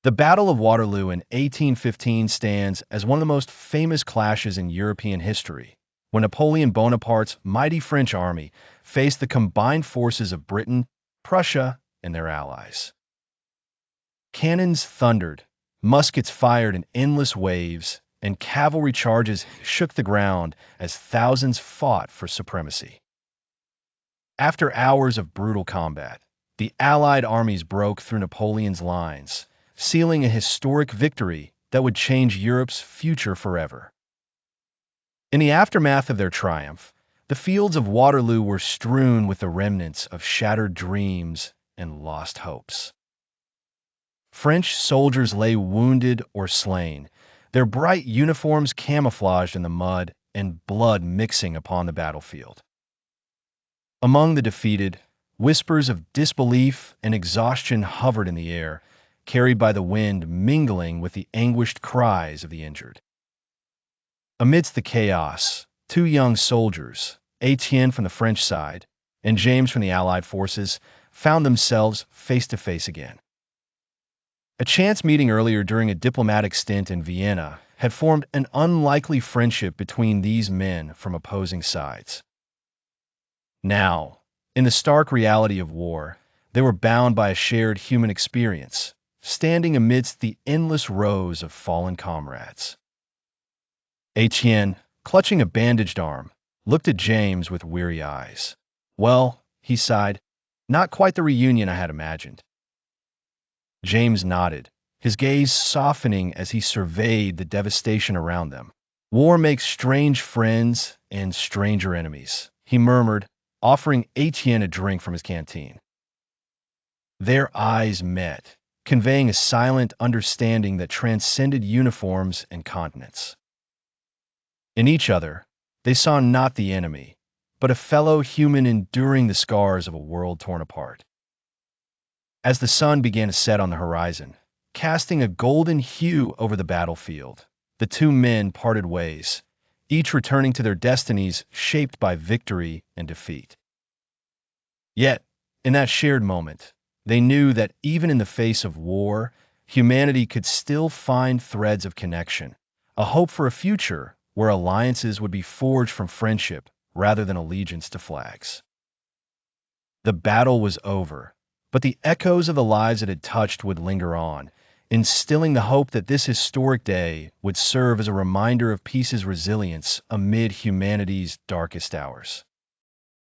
The Battle of Waterloo in 1815 stands as one of the most famous clashes in European history, when Napoleon Bonaparte's mighty French army faced the combined forces of Britain, Prussia, and their allies. Cannons thundered, muskets fired in endless waves, and cavalry charges shook the ground as thousands fought for supremacy. After hours of brutal combat, the Allied armies broke through Napoleon's lines, sealing a historic victory that would change Europe's future forever. In the aftermath of their triumph, the fields of Waterloo were strewn with the remnants of shattered dreams and lost hopes. French soldiers lay wounded or slain, their bright uniforms camouflaged in the mud and blood mixing upon the battlefield. Among the defeated, whispers of disbelief and exhaustion hovered in the air, carried by the wind mingling with the anguished cries of the injured. Amidst the chaos, two young soldiers, Etienne from the French side and James from the Allied forces, found themselves face to face again. A chance meeting earlier during a diplomatic stint in Vienna had formed an unlikely friendship between these men from opposing sides. Now, in the stark reality of war, they were bound by a shared human experience, standing amidst the endless rows of fallen comrades. Etienne, clutching a bandaged arm, looked at James with weary eyes. "Well," he sighed, "not quite the reunion I had imagined." James nodded, his gaze softening as he surveyed the devastation around them. "War makes strange friends and stranger enemies," he murmured, offering Etienne a drink from his canteen. Their eyes met, conveying a silent understanding that transcended uniforms and continents. In each other, they saw not the enemy, but a fellow human enduring the scars of a world torn apart. As the sun began to set on the horizon, casting a golden hue over the battlefield, the two men parted ways, each returning to their destinies shaped by victory and defeat. Yet, in that shared moment, they knew that even in the face of war, humanity could still find threads of connection, a hope for a future where alliances would be forged from friendship rather than allegiance to flags. The battle was over, but the echoes of the lives it had touched would linger on, instilling the hope that this historic day would serve as a reminder of peace's resilience amid humanity's darkest hours.